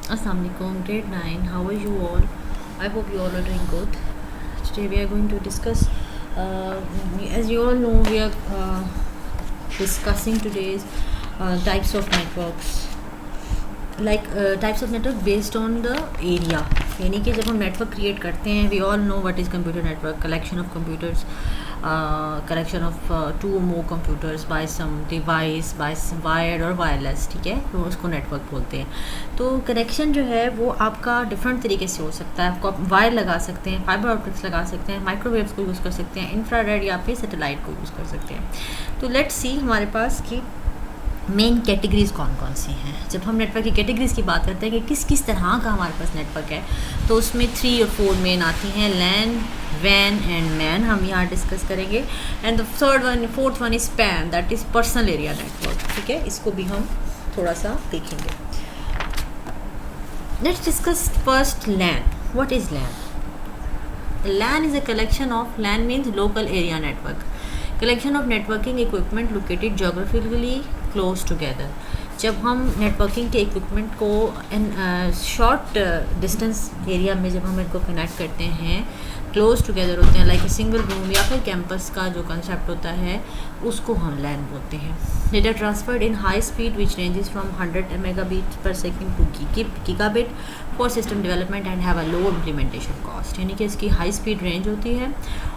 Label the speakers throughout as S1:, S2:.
S1: Assalamualaikum, grade 9. How are you all? I hope you all are doing good. Today we are going to discuss, uh, as you all know, we are discussing today's types of networks. Types of network based on the area. यानी कि जब हम network create करते हैं, we all know what is computer network, collection of computers, collection of two or more computers by some device, by wired और wireless, ठीक है, तो उसको नेटवर्क बोलते हैं. तो कनेक्शन जो है वो आपका डिफरेंट तरीके से हो सकता है. आपको आप वायर लगा सकते हैं, फाइबर ऑप्टिक्स लगा सकते हैं, माइक्रोवेव्स को यूज़ कर सकते हैं, इंफ्रारेड या फिर सैटेलाइट को यूज़ कर सकते हैं. तो लेट्स सी हमारे पास की मेन कैटेगरीज़ कौन कौन सी हैं. जब हम नेटवर्क की कैटेगरीज़ की बात करते हैं कि किस किस तरह का हमारे पास नेटवर्क है, तो उसमें 3 और 4 मेन आती हैं. लैन, वैन एंड मैन हम यहाँ डिस्कस करेंगे. And the fourth one is PAN, that is personal area network. ठीक है, इसको भी हम थोड़ा सा देखेंगे. Let's discuss first LAN. What is LAN? LAN is a collection of, LAN means local area network, collection of networking equipment located geographically close together. जब हम नेटवर्किंग के इक्विपमेंट को शॉर्ट डिस्टेंस एरिया में जब हम इनको कनेक्ट करते हैं, क्लोज टुगेदर होते हैं, लाइक ए सिंगल रूम या फिर कैंपस का जो कंसेप्ट होता है उसको हम लैन बोलते हैं. Data transferred in high speed which ranges from 100 megabit per second to gigabit for system development and have a low implementation cost. यानी कि इसकी हाई स्पीड रेंज होती है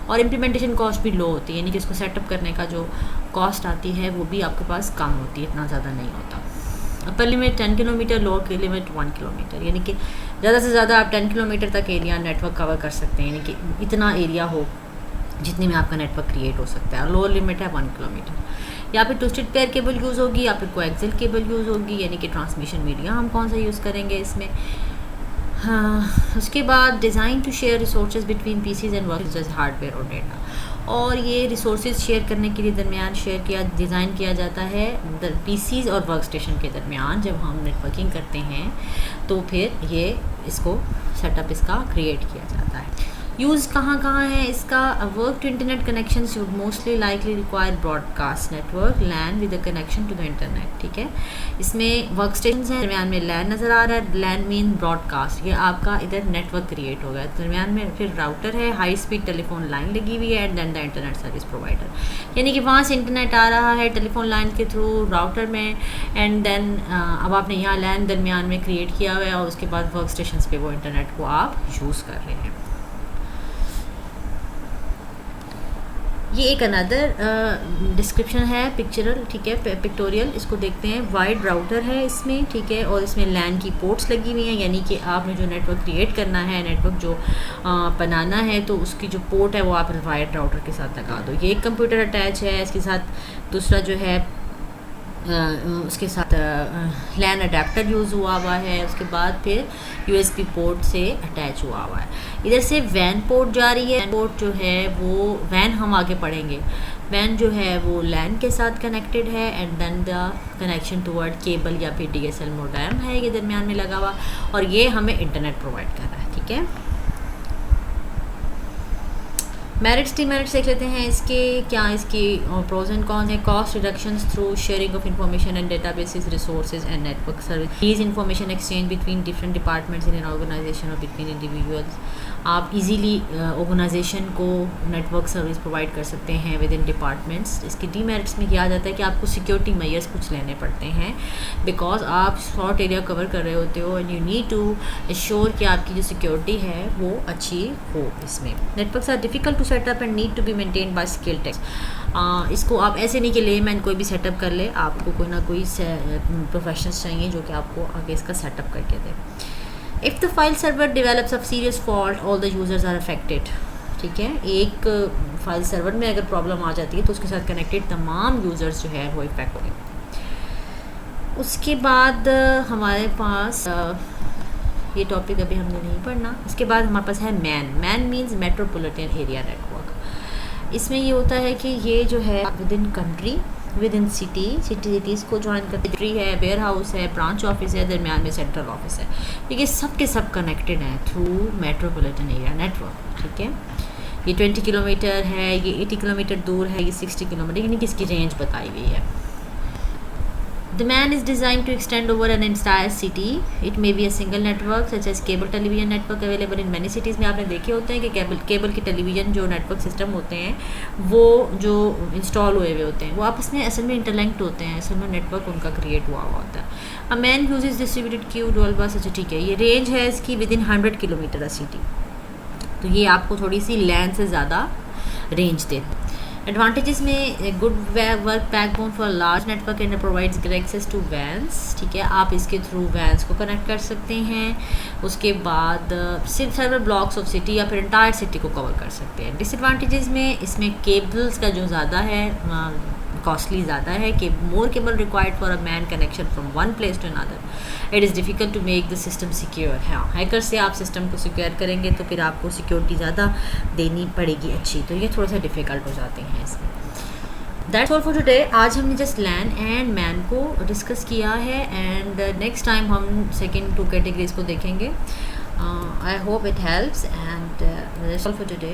S1: और इम्प्लीमेंटेशन कॉस्ट भी लो होती है. यानी कि इसको सेटअप करने का जो कॉस्ट आती है वो भी आपके पास कम होती है, इतना ज़्यादा नहीं होता. अपर लिमिट 10 किलोमीटर, लोअर की लिमिट 1 किलोमीटर. यानी कि ज़्यादा से ज़्यादा आप 10 किलोमीटर तक एरिया नेटवर्क कवर कर सकते हैं. यानी कि इतना एरिया हो जितने में आपका नेटवर्क क्रिएट हो सकता है. लोअर लिमिट है 1 किलोमीटर. या फिर ट्विस्टेड पेयर केबल यूज़ होगी या फिर कोएक्सियल केबल यूज़ होगी. यानी कि ट्रांसमिशन मीडिया हम कौन सा यूज़ करेंगे इसमें. हाँ, उसके बाद design to share resources between PCs and work जैसे हार्डवेयर और डेटा. और ये रिसोर्सेज शेयर करने के लिए दरमियान डिज़ाइन किया जाता है पीसीज और वर्क स्टेशन के दरमियान. जब हम नेटवर्किंग करते हैं तो फिर ये इसको सेटअप इसका क्रिएट किया जाता है. यूज़ कहाँ कहाँ है इसका. Work to internet connection should mostly likely require broadcast network LAN with a connection to the internet. ठीक है, इसमें वर्क स्टेशन हैं, दरमियान में लैन नज़र आ रहा है. लैन मीन ब्रॉडकास्ट, ये आपका इधर नेटवर्क क्रिएट हो गया. दरमियान में फिर राउटर है, हाई स्पीड टेलीफोन लाइन लगी हुई है, and then the internet service provider. यानी कि वहाँ से इंटरनेट आ रहा है टेलीफोन लाइन के थ्रू राउटर में, एंड देन अब आपने यहाँ लैन दरमियान में क्रिएट किया हुआ है और उसके बाद वर्क स्टेशन पे वो इंटरनेट को आप यूज़ कर रहे हैं. ये एक अनदर डिस्क्रिप्शन है पिक्चरल, ठीक है, पिक्टोरियल. इसको देखते हैं. वाइड राउटर है इसमें, ठीक है, और इसमें लैन की पोर्ट्स लगी हुई हैं. यानी कि आपने जो नेटवर्क क्रिएट करना है, नेटवर्क जो बनाना है, तो उसकी जो पोर्ट है वो आप वाइड राउटर के साथ लगा दो. ये एक कंप्यूटर अटैच है, इसके साथ दूसरा जो है उसके साथ लैन अडेप्टर यूज़ हुआ हुआ है. उसके बाद फिर यूएसबी पोर्ट से अटैच हुआ हुआ है. इधर से वैन पोर्ट जा रही है. पोर्ट जो है वो वैन हम आगे पढ़ेंगे. वैन जो है वो लैन के साथ कनेक्टेड है, and then the connection toward cable या फिर डीएसएल मोडेम है ये दरमियान में लगा हुआ, और ये हमें इंटरनेट प्रोवाइड कर रहा है. ठीक है, मेरिट्स डीमेरिट्स देख लेते हैं इसके. क्या इसकी प्रोज एंड कॉन्स हैं. Cost reductions through sharing of information and databases, resources and network service. Ease information exchange between different departments in an organization और बिटवीन इंडिविजुअल्स. आप इजीली ऑर्गेनाइजेशन को नेटवर्क सर्विस प्रोवाइड कर सकते हैं with in departments. इसके demerits में किया जाता है कि आपको सिक्योरिटी मेजर्स कुछ लेने पड़ते हैं, बिकॉज आप शॉर्ट एरिया कवर कर रहे होते हो, and you need to assure कि आपकी जो सिक्योरिटी है वो अच्छी हो. इसमें networks are difficult to setup and need to be maintain by skilled techs. इसको आप ऐसे नहीं कि लेमैन कोई भी सेटअप कर ले. आपको कोई ना कोई प्रोफेशनल्स चाहिए जो कि आपको आगे इसका सेटअप करके दे. If the file server develops a serious fault all the users are affected. ठीक है, एक फाइल सर्वर में अगर प्रॉब्लम आ जाती है तो उसके साथ कनेक्टेड तमाम यूज़र्स जो है वो इफेक्ट होंगे. उसके बाद हमारे पास ये टॉपिक अभी हमने नहीं पढ़ना. इसके बाद हमारे पास है man. Man means metropolitan area network. इसमें ये होता है कि ये जो है with in country, with in cities को ज्वाइन करते. ट्री है, वेयर हाउस है, ब्रांच ऑफिस है, दरमियान में सेंट्रल ऑफिस है. ठीक है, सब के सब कनेक्टेड हैं थ्रू मेट्रोपॉलिटन एरिया नेटवर्क. ठीक है, ये 20 किलोमीटर है, ये 80 किलोमीटर दूर है, ये 60 किलोमीटर, यानी कि इसकी रेंज बताई गई है. The MAN is designed to extend over an entire city. It may be a single network such as cable television network available in many cities. में आपने देखे होते हैं कि केबल के टेलीविज़न जो नेटवर्क सिस्टम होते हैं वो जो इंस्टॉल हुए होते हैं वो आपस में असल में इंटरलिंक्ड होते हैं, असल में नेटवर्क उनका क्रिएट हुआ होता है. A MAN uses distributed queue dual bus. अच्छा ठीक है, ये रेंज है इसकी with in 100 kilometre a city, तो ये आपको थोड़ी सी लैंड से ज़्यादा रेंज देते हैं. एडवांटेजेस में good work backbone for large network and provides access to WANs. ठीक है, आप इसके थ्रू वैन्स को कनेक्ट कर सकते हैं. उसके बाद सिर्फ सर्वर ब्लॉक्स ऑफ सिटी या फिर एंटायर सिटी को कवर कर सकते हैं. डिसएडवांटेजेस में इसमें केबल्स का जो ज़्यादा है, कॉस्टली ज़्यादा है, कि more cable required for a man connection from one place to another. It is difficult to make the system secure. हाँ, हैकर से आप सिस्टम को सिक्योर करेंगे तो फिर आपको सिक्योरिटी ज़्यादा देनी पड़ेगी अच्छी, तो ये थोड़ा सा डिफ़िकल्ट हो जाते हैं इसमें. That's all for today. आज हमने जस्ट लैन एंड मैन को डिस्कस किया है एंड नेक्स्ट टाइम हम सेकेंड 2 कैटेगरीज को देखेंगे. I hope it helps and that's all for today.